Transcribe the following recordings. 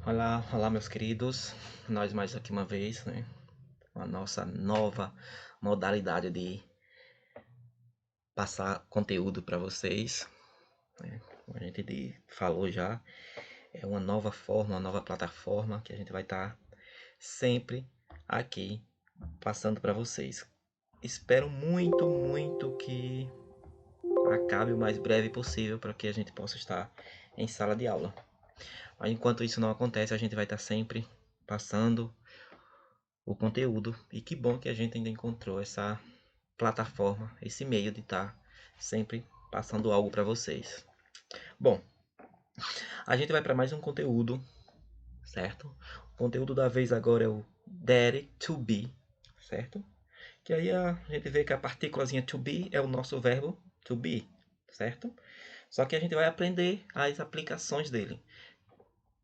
Olá, olá meus queridos, nós mais aqui uma vez, né? A nossa nova modalidade de passar conteúdo para vocês, né? Como a gente falou já, é uma nova forma, uma nova plataforma que a gente vai estar sempre aqui passando para vocês. Espero muito, muito que acabe o mais breve possível para que a gente possa estar em sala de aula. Mas enquanto isso não acontece, a gente vai estar sempre passando o conteúdo. E que bom que a gente ainda encontrou essa plataforma, esse meio de estar sempre passando algo para vocês. Bom, a gente vai para mais um conteúdo, certo? O conteúdo da vez agora é o Dare to be, certo? Que aí a gente vê que a partículazinha to be é o nosso verbo to be, certo? Só que a gente vai aprender as aplicações dele,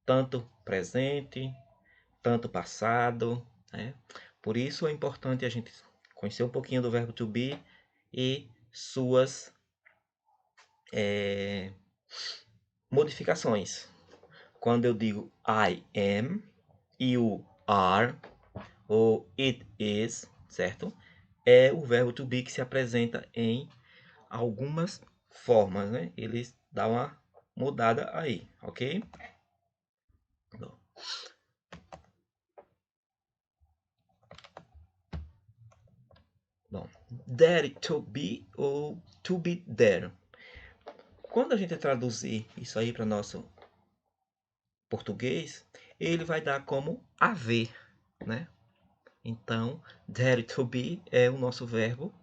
tanto presente, tanto passado, né? Por isso é importante a gente conhecer um pouquinho do verbo to be e suas modificações. Quando eu digo I am, you are ou it is, certo? É o verbo to be que se apresenta em algumas formas, né? Eles dão uma mudada aí, ok? Bom, dare to be ou to be there. Quando a gente traduzir isso aí para nosso português, ele vai dar como haver, né? Então, dare to be é o nosso verbo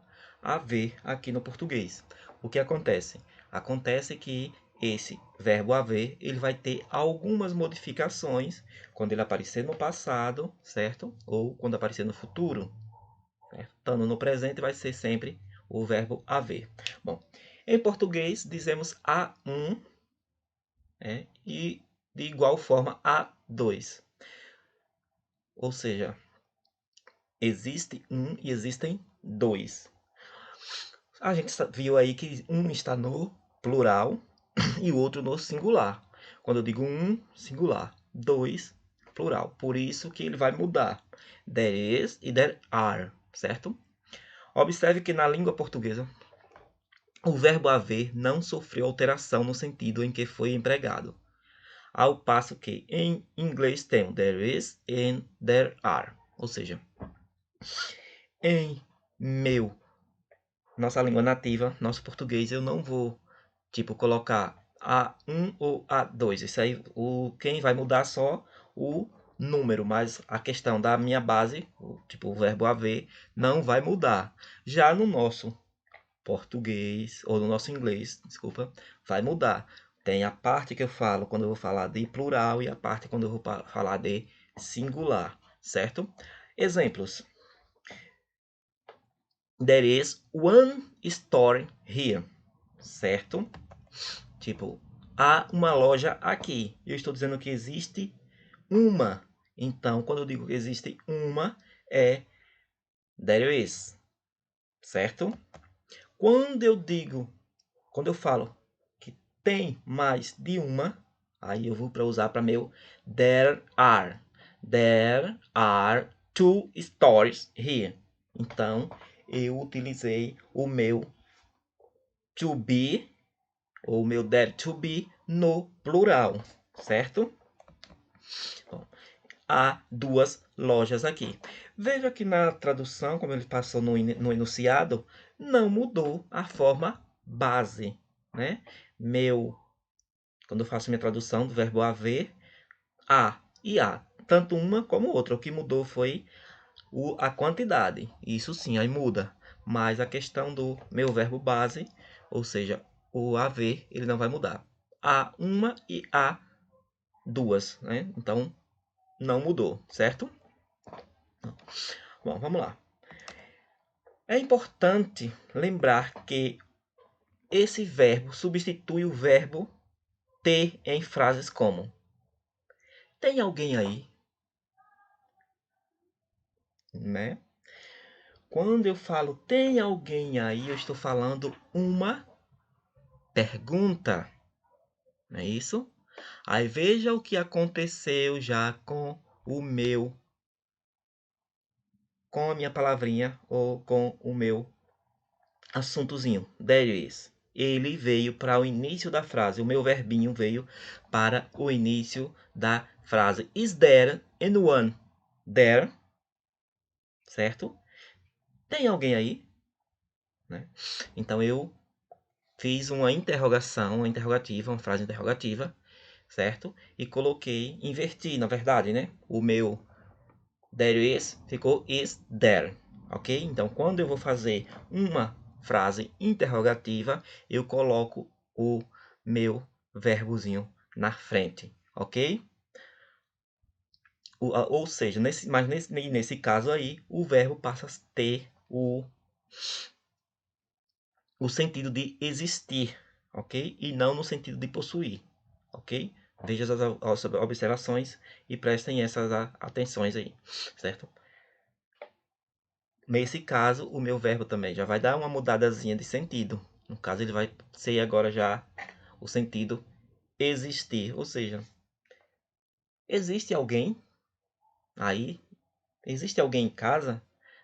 haver aqui no português. O que acontece? Acontece que esse verbo haver, ele vai ter algumas modificações quando ele aparecer no passado, certo? Ou quando aparecer no futuro. Certo? Estando no presente vai ser sempre o verbo haver. Bom, em português dizemos a um, e de igual forma a dois. Ou seja, existe um e existem dois. A gente viu aí que um está no plural e o outro no singular. Quando eu digo um, singular, dois, plural. Por isso que ele vai mudar. There is e there are, certo? Observe que na língua portuguesa, o verbo haver não sofreu alteração no sentido em que foi empregado. Ao passo que em inglês tem there is and there are. Ou seja, em meu nossa língua nativa, nosso português, eu não vou, tipo, colocar A1 ou A2. Isso aí, quem vai mudar só o número, mas a questão da minha base, tipo, o verbo haver, não vai mudar. Já no nosso português, ou no nosso inglês, desculpa, vai mudar. Tem a parte que eu falo quando eu vou falar de plural e a parte quando eu vou falar de singular, certo? Exemplos. There is one store here, certo? Tipo, há uma loja aqui. Eu estou dizendo que existe uma. Então, quando eu digo que existe uma, é there is, certo? Quando eu falo que tem mais de uma, aí eu vou para usar para meu there are. There are two stores here. Então, eu utilizei o meu to be, ou meu there to be, no plural, certo? Bom, há duas lojas aqui. Veja que na tradução, como ele passou no enunciado, não mudou a forma base, né? Quando eu faço minha tradução do verbo haver, há e há, tanto uma como outra. O que mudou foi a quantidade. Isso sim, aí muda. Mas a questão do meu verbo base, ou seja, o haver, ele não vai mudar. Há uma e há duas, né? Então, não mudou, certo? Bom, vamos lá. É importante lembrar que esse verbo substitui o verbo ter em frases como: tem alguém aí? Né? Quando eu falo tem alguém aí, eu estou falando uma pergunta, não é isso? Aí veja o que aconteceu já com a minha palavrinha ou com o meu assuntozinho. There is. Ele veio para o início da frase. O meu verbinho veio para o início da frase. Is there anyone there? Certo? Tem alguém aí? Né? Então eu fiz uma interrogação, uma interrogativa, uma frase interrogativa, certo? E coloquei, inverti, na verdade, né? O meu there is ficou is there, ok? Então, quando eu vou fazer uma frase interrogativa, eu coloco o meu verbozinho na frente, ok? Ou seja, nesse caso aí, o verbo passa a ter o sentido de existir, ok? E não no sentido de possuir, ok? Veja as observações e prestem essas atenções aí, certo? Nesse caso, o meu verbo também já vai dar uma mudadazinha de sentido. No caso, ele vai ser agora já o sentido existir, ou seja, existe alguém aí? Existe alguém em casa?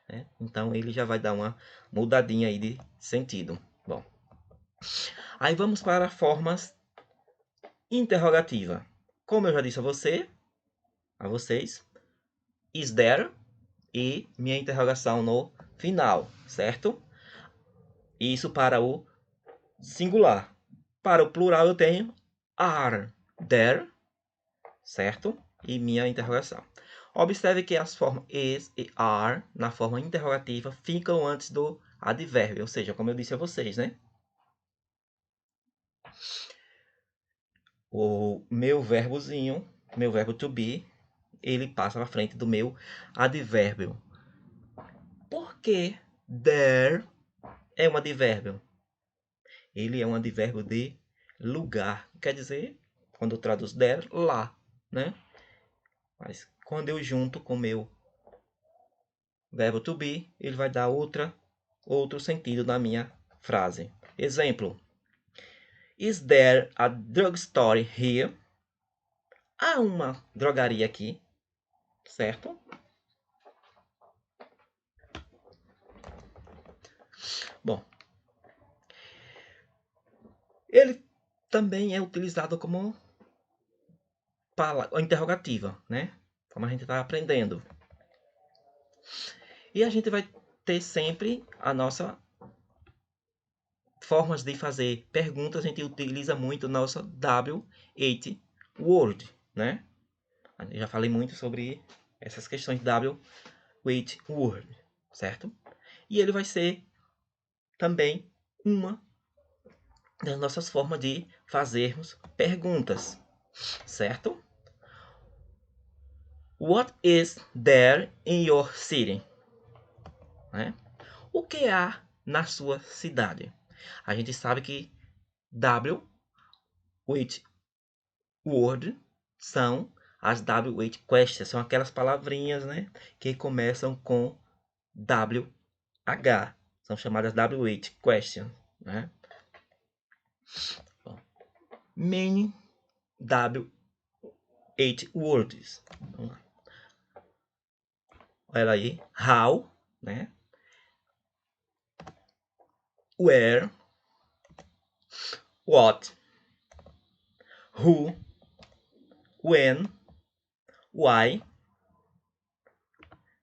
Né? Então, ele já vai dar uma mudadinha aí de sentido. Bom, aí vamos para formas interrogativa. Como eu já disse a vocês, is there e minha interrogação no final, certo? Isso para o singular. Para o plural eu tenho are there, certo? E minha interrogação. Observe que as formas is e are na forma interrogativa ficam antes do advérbio, ou seja, como eu disse a vocês, né? O meu verbozinho, meu verbo to be, ele passa na frente do meu advérbio. Por que there é um advérbio? Ele é um advérbio de lugar. Quer dizer, quando eu traduzo there, lá, né? Mas quando eu junto com o meu verbo to be, ele vai dar outro sentido na minha frase. Exemplo. Is there a drugstore here? Há uma drogaria aqui, certo? Bom, ele também é utilizado como interrogativa, né? Como a gente está aprendendo. E a gente vai ter sempre a nossa formas de fazer perguntas. A gente utiliza muito a nossa W8 word, né? Eu já falei muito sobre essas questões de W8 word, certo? E ele vai ser também uma das nossas formas de fazermos perguntas, certo? What is there in your city? Né? O que há na sua cidade? A gente sabe que W with word são as W8 questions, são aquelas palavrinhas, né, que começam com WH, são chamadas W8 questions, né? Bom, many W8 words. Vamos lá. Olha aí, how, né? Where, what, who, when, why.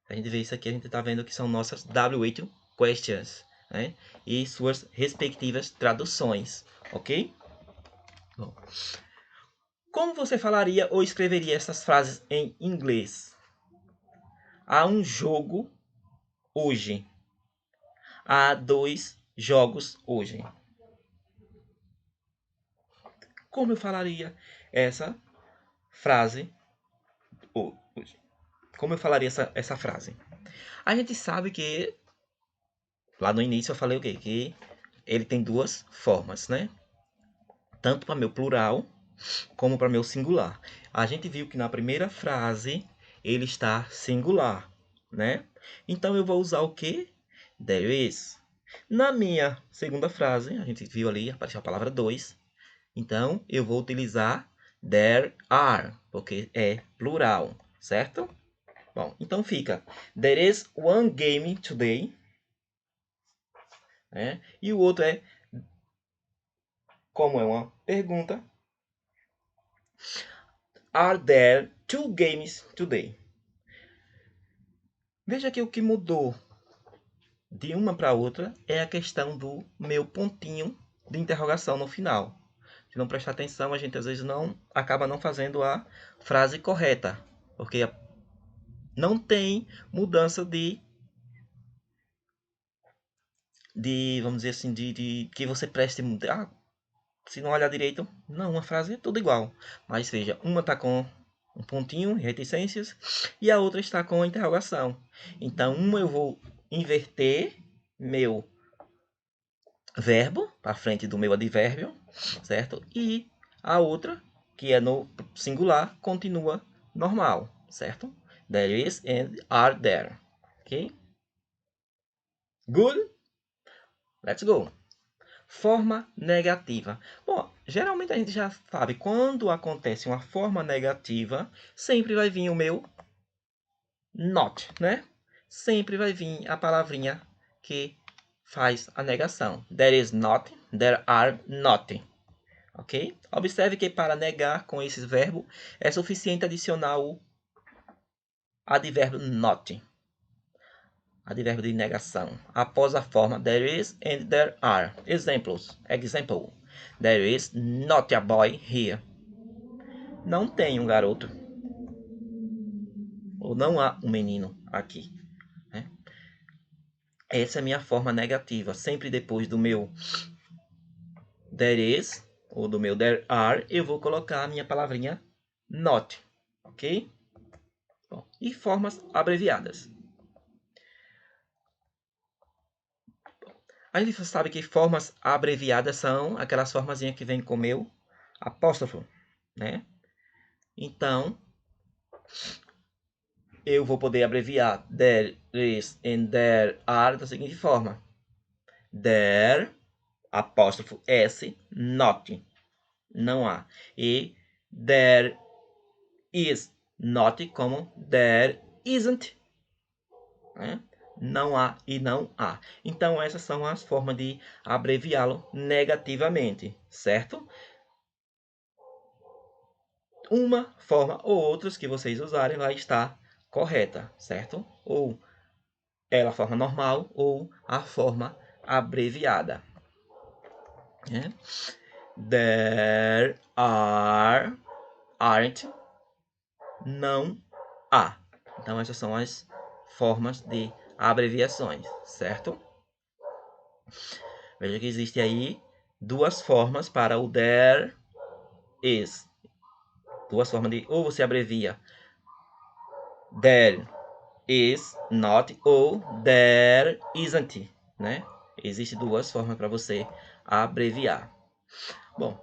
A gente vê isso aqui, a gente está vendo que são nossas W8 questions, né? E suas respectivas traduções, ok? Bom, como você falaria ou escreveria essas frases em inglês? Há um jogo hoje. Há 2 jogos hoje. Como eu falaria essa frase hoje? Como eu falaria essa frase? A gente sabe que lá no início eu falei o quê? Que ele tem 2 formas, né? Tanto para meu plural como para meu singular. A gente viu que na primeira frase ele está singular, né? Então eu vou usar o quê? There is. Na minha segunda frase, a gente viu ali, apareceu a palavra 2. Então eu vou utilizar There are, porque é plural, certo? Bom, então fica there is one game today, né? E o outro é, como é uma pergunta, are there two games today? Veja que o que mudou de uma para outra é a questão do meu pontinho de interrogação no final. Se não prestar atenção, a gente às vezes acaba não fazendo a frase correta, porque não tem mudança vamos dizer assim, de que você preste. Se não olhar direito, não, a frase é tudo igual. Mas veja, uma está com um pontinho, reticências, e a outra está com interrogação. Então, uma eu vou inverter meu verbo para frente do meu advérbio, certo? E a outra, que é no singular, continua normal, certo? There is and are there. Ok? Good? Let's go. Forma negativa. Bom, geralmente a gente já sabe, quando acontece uma forma negativa, sempre vai vir o meu not, né? Sempre vai vir a palavrinha que faz a negação. There is not, there are not. Ok? Observe que para negar com esses verbos é suficiente adicionar o advérbio not. Advérbio de negação. Após a forma there is and there are. Exemplos. Example. There is not a boy here. Não tem um garoto. Ou não há um menino aqui. Né? Essa é a minha forma negativa. Sempre depois do meu there is ou do meu there are, eu vou colocar a minha palavrinha not. Ok? Bom, e formas abreviadas. A gente sabe que formas abreviadas são aquelas formazinhas que vem com meu apóstrofo, né? Então, eu vou poder abreviar there is and there are da seguinte forma. There, apóstrofo S, not, não há. E there is not como there isn't, né? Não há e não há. Então, essas são as formas de abreviá-lo negativamente, certo? Uma forma ou outras que vocês usarem vai estar correta, certo? Ou ela a forma normal ou a forma abreviada. Né? There are, aren't, não há. Então, essas são as formas de abreviações, certo? Veja que existe aí duas formas para o there is. Duas formas de, ou você abrevia there is not ou there isn't, né? Existem duas formas para você abreviar. Bom,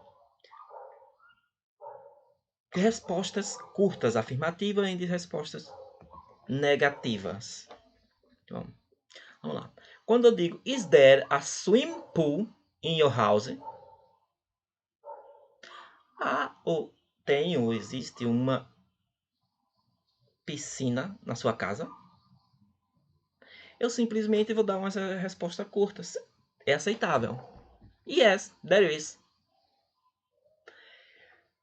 respostas curtas afirmativas e de respostas negativas. Então, vamos lá. Quando eu digo is there a swimming pool in your house? Ou tem ou existe uma piscina na sua casa? Eu simplesmente vou dar uma resposta curta. É aceitável. Yes, there is.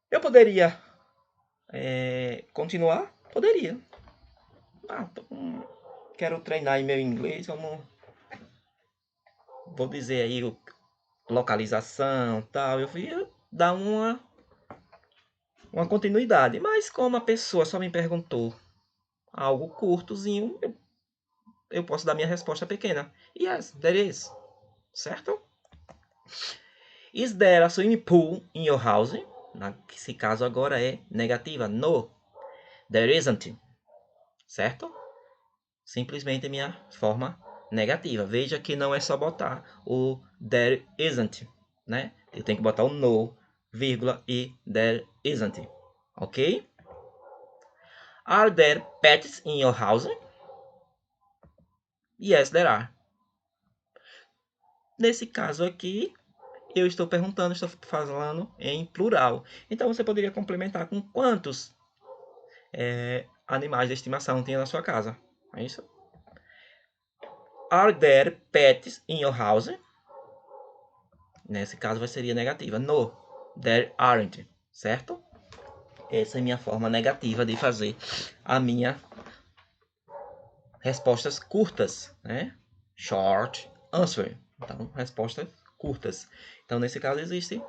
Eu poderia continuar? Poderia. Quero treinar em meu inglês. Vou dizer aí localização, tal. Eu ia dar uma continuidade. Mas como a pessoa só me perguntou algo curtozinho, eu posso dar minha resposta pequena. Yes, there is. Certo? Is there a swimming pool in your house? Nesse caso agora é negativa. No, there isn't. Certo? Simplesmente minha forma negativa. Veja que não é só botar o there isn't, né? Eu tenho que botar o no, vírgula e there isn't. Ok? Are there pets in your house? Yes, there are. Nesse caso aqui, eu estou perguntando, estou falando em plural. Então, você poderia complementar com quantos animais de estimação tem na sua casa. É isso? Are there pets in your house? Nesse caso, seria negativa. No, there aren't. Certo? Essa é a minha forma negativa de fazer a minha respostas curtas, né? Short answer. Então, respostas curtas. Então, nesse caso, existem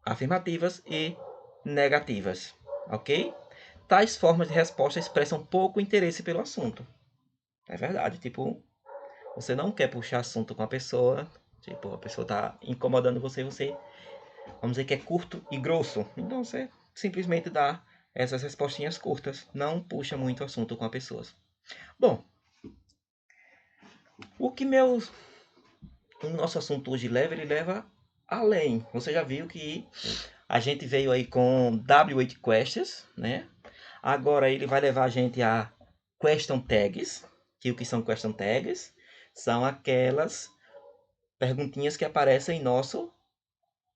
afirmativas e negativas, ok? Tais formas de resposta expressam pouco interesse pelo assunto. É verdade, tipo, você não quer puxar assunto com a pessoa, tipo, a pessoa está incomodando você, vamos dizer que é curto e grosso. Então, você simplesmente dá essas respostinhas curtas, não puxa muito assunto com a pessoa. Bom, o nosso assunto hoje leva, ele leva além. Você já viu que a gente veio aí com W8 questions, né? Agora ele vai levar a gente a question tags. Que o que são question tags? São aquelas perguntinhas que aparecem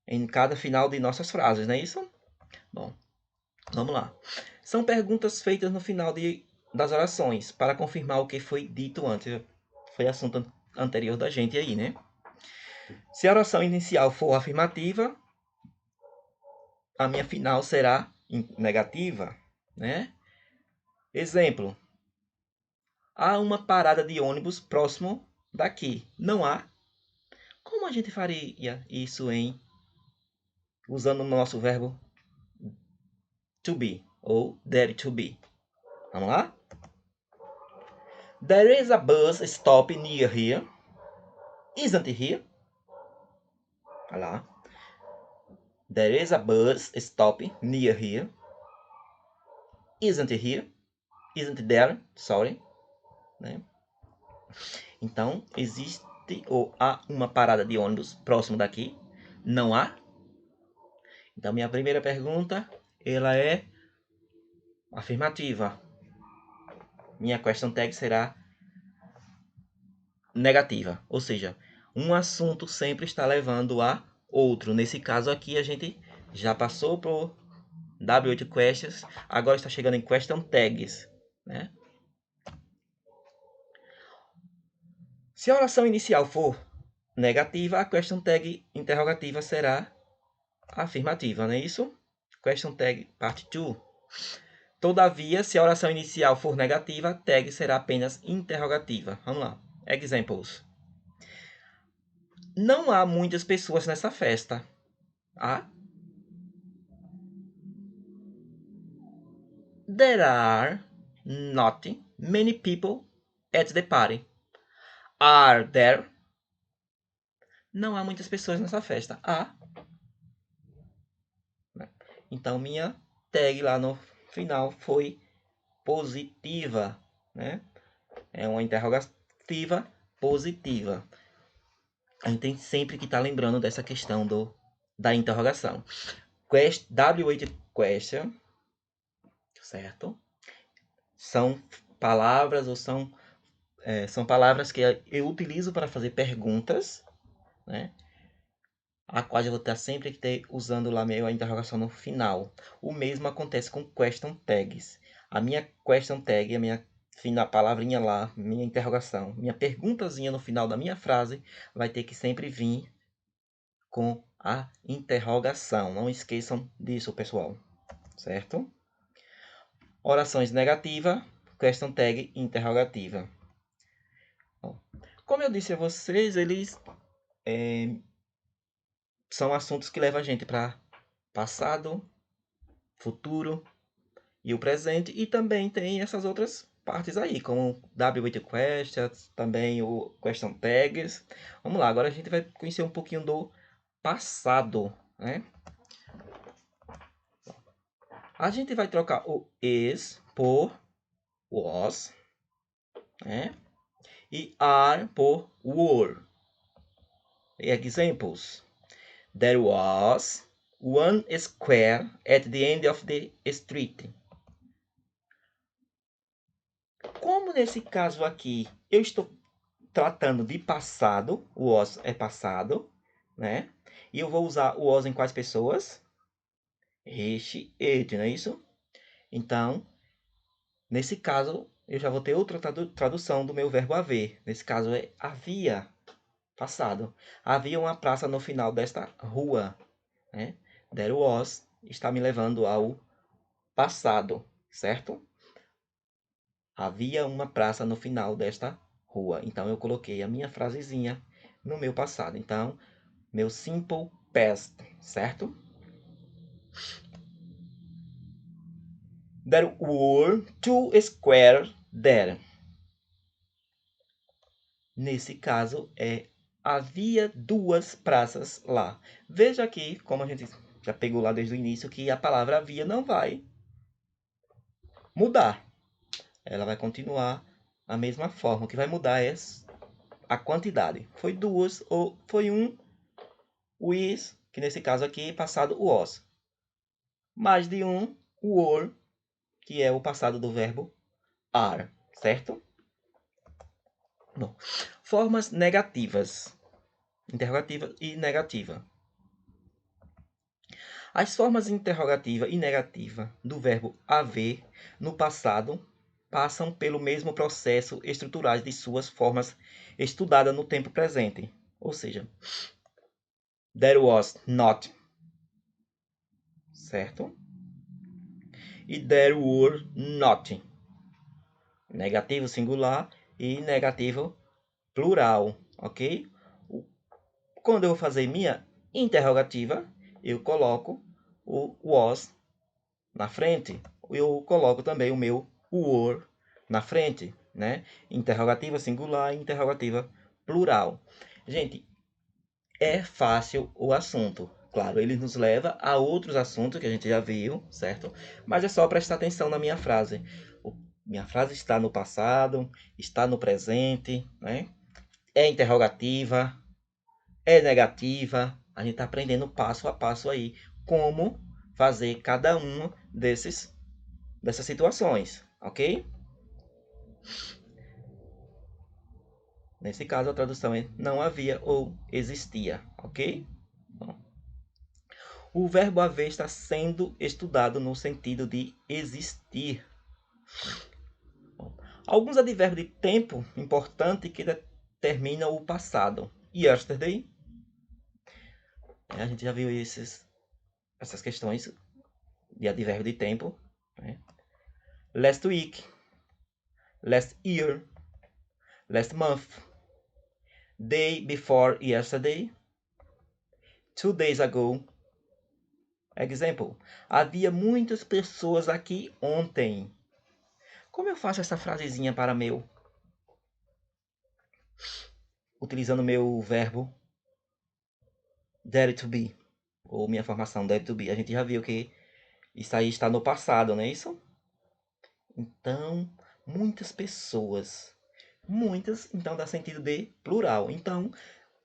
em cada final de nossas frases, não é isso? Bom, vamos lá. São perguntas feitas no final das orações para confirmar o que foi dito antes. Foi assunto anterior da gente aí, né? Se a oração inicial for afirmativa, a minha final será negativa, né? Exemplo. Há uma parada de ônibus próximo daqui. Não há? Como a gente faria isso usando o nosso verbo to be ou there to be? Vamos lá? There is a bus stop near here. Isn't it here? Olha lá. There is a bus stop near here. Isn't it here? Isn't it there? Sorry. Né? Então, existe ou há uma parada de ônibus próximo daqui? Não há? Então, minha primeira pergunta, ela é afirmativa. Minha question tag será negativa. Ou seja, um assunto sempre está levando a outro. Nesse caso aqui, a gente já passou por W8 questions, agora está chegando em question tags, né? Se a oração inicial for negativa, a question tag interrogativa será afirmativa, não é isso? Question tag part 2. Todavia, se a oração inicial for negativa, a tag será apenas interrogativa. Vamos lá. Examples. Não há muitas pessoas nessa festa. Há? There are not many people at the party. Are there? Não há muitas pessoas nessa festa. Há? Então, minha tag lá no final foi positiva, né? É uma interrogativa positiva. A gente tem sempre que estar lembrando dessa questão da interrogação. W8 question, certo? São palavras ou são palavras que eu utilizo para fazer perguntas, né? A qual eu vou estar sempre usando lá a interrogação no final. O mesmo acontece com question tags. A minha question tag, a minha palavrinha lá, minha interrogação, minha perguntazinha no final da minha frase vai ter que sempre vir com a interrogação. Não esqueçam disso, pessoal. Certo? Orações negativa, question tag interrogativa. Bom, como eu disse a vocês, eles são assuntos que levam a gente para passado, futuro e o presente. E também tem essas outras partes aí, como W8 questions, também o question tags. Vamos lá, agora a gente vai conhecer um pouquinho do passado, né? A gente vai trocar o is por was, né? E are por were. Examples. There was one square at the end of the street. Como nesse caso aqui eu estou tratando de passado, was é passado, né? E eu vou usar o was em quais pessoas? He, it, não é isso? Então, nesse caso, eu já vou ter outra tradução do meu verbo haver. Nesse caso é havia, passado. Havia uma praça no final desta rua, né? There was está me levando ao passado, certo? Havia uma praça no final desta rua. Então, eu coloquei a minha frasezinha no meu passado. Então, meu simple past, certo? There were two squares there. Nesse caso, havia duas praças lá. Veja aqui, como a gente já pegou lá desde o início, que a palavra havia não vai mudar. Ela vai continuar a mesma forma. O que vai mudar é a quantidade. Foi duas ou foi um with, que nesse caso aqui, passado o was. Mais de um, were, que é o passado do verbo are, certo? Bom, formas negativas. Interrogativa e negativa. As formas interrogativa e negativa do verbo haver no passado passam pelo mesmo processo estrutural de suas formas estudada no tempo presente. Ou seja, there was not, certo? E there were not. Negativo singular e negativo plural, ok? Quando eu vou fazer minha interrogativa, eu coloco o was na frente. Eu coloco também o meu were na frente, né? Interrogativa singular e interrogativa plural. Gente, é fácil o assunto. Claro, ele nos leva a outros assuntos que a gente já viu, certo? Mas é só prestar atenção na minha frase. Minha frase está no passado, está no presente, né? É interrogativa, é negativa. A gente está aprendendo passo a passo aí como fazer cada um dessas situações, ok? Nesse caso, a tradução é não havia ou existia, ok? Bom, o verbo haver está sendo estudado no sentido de existir. Bom, alguns advérbios de tempo importante que determinam o passado. Yesterday, a gente já viu essas questões de advérbio de tempo. Né? Last week, last year, last month, day before yesterday, 2 days ago. Example, havia muitas pessoas aqui ontem. Como eu faço essa frasezinha para meu? Utilizando meu verbo dare to be, ou minha formação dare to be. A gente já viu que isso aí está no passado, não é isso? Então, muitas pessoas. Muitas, então dá sentido de plural. Então,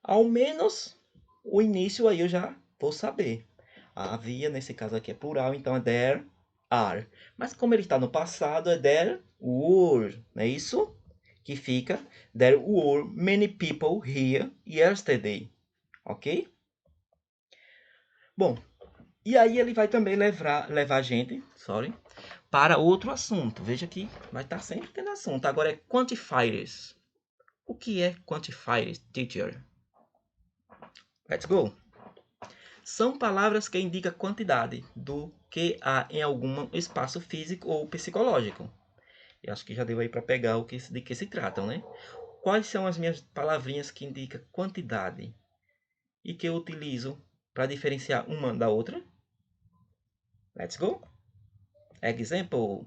ao menos o início aí eu já vou saber. Havia, nesse caso aqui é plural, então é there are. Mas como ele está no passado, é there were, não é isso? Que fica there were many people here yesterday, ok? Bom, e aí ele vai também levar a gente, para outro assunto. Veja que vai estar sempre tendo assunto. Agora é quantifiers. O que é quantifiers, teacher? Let's go! São palavras que indicam quantidade do que há em algum espaço físico ou psicológico. Eu acho que já deu aí para pegar de que se tratam, né? Quais são as minhas palavrinhas que indicam quantidade e que eu utilizo para diferenciar uma da outra? Let's go! Example.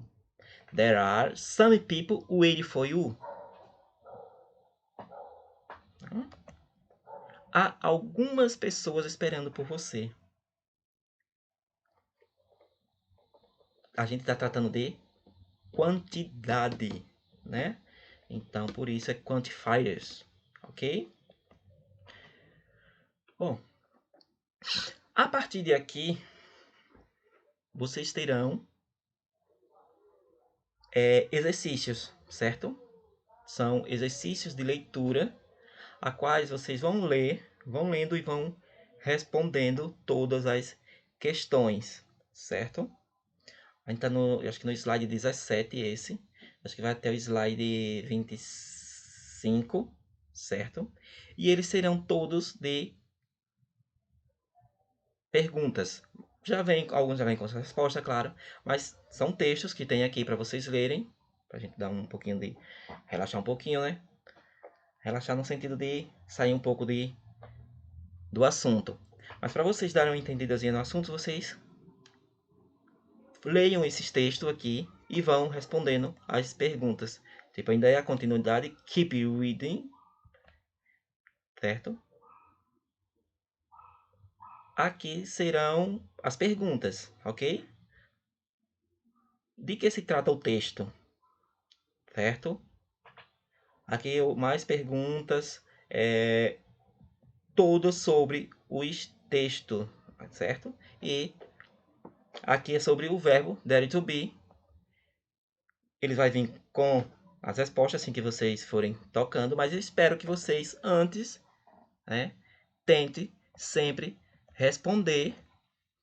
There are some people waiting for you. Há algumas pessoas esperando por você. A gente está tratando de quantidade, né? Então, por isso é quantifiers, ok? Bom, a partir de aqui, vocês terão exercícios, certo? São exercícios de leitura, a quais vocês vão ler, vão lendo e vão respondendo todas as questões, certo? A gente tá acho que no slide 17 esse. Acho que vai até o slide 25, certo? E eles serão todos de perguntas. Alguns já vêm com a resposta, claro, mas são textos que tem aqui para vocês lerem, pra gente dar um pouquinho de relaxar um pouquinho, né? Relaxar no sentido de sair um pouco do assunto. Mas para vocês darem uma entendidazinha no assunto, vocês leiam esses textos aqui e vão respondendo as perguntas. Tipo, ainda é a continuidade, keep reading, certo? Aqui serão as perguntas, ok? De que se trata o texto, certo? Aqui mais perguntas, todas sobre os textos, certo? E aqui é sobre o verbo dare to be. Ele vai vir com as respostas assim que vocês forem tocando, mas eu espero que vocês antes, né, tente sempre responder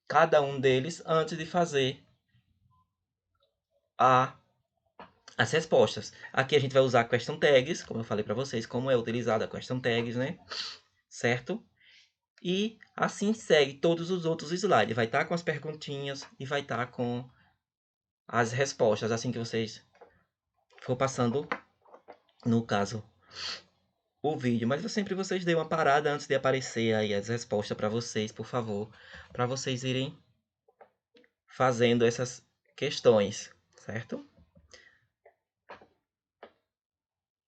cada um deles antes de fazer as respostas. Aqui a gente vai usar question tags, como eu falei para vocês, como é utilizada a question tags, né? Certo? E assim segue todos os outros slides. Vai estar com as perguntinhas e vai estar com as respostas, assim que vocês for passando, no caso, o vídeo. Mas sempre vocês deem uma parada antes de aparecer aí as respostas para vocês, por favor, para vocês irem fazendo essas questões, certo?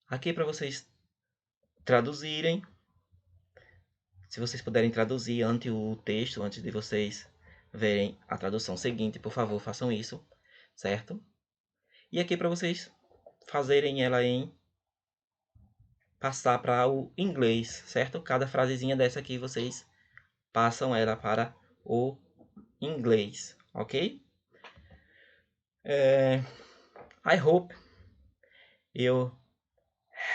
Aqui para vocês traduzirem. Se vocês puderem traduzir antes o texto, antes de vocês verem a tradução seguinte, por favor, façam isso, certo? E aqui para vocês fazerem ela em passar para o inglês, certo? Cada frasezinha dessa aqui vocês passam ela para o inglês, ok? I hope you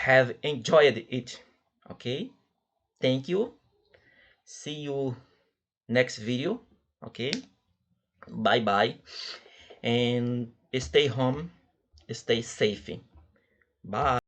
have enjoyed it, ok? Thank you. See you next video, ok? Bye bye. And stay home, stay safe. Bye.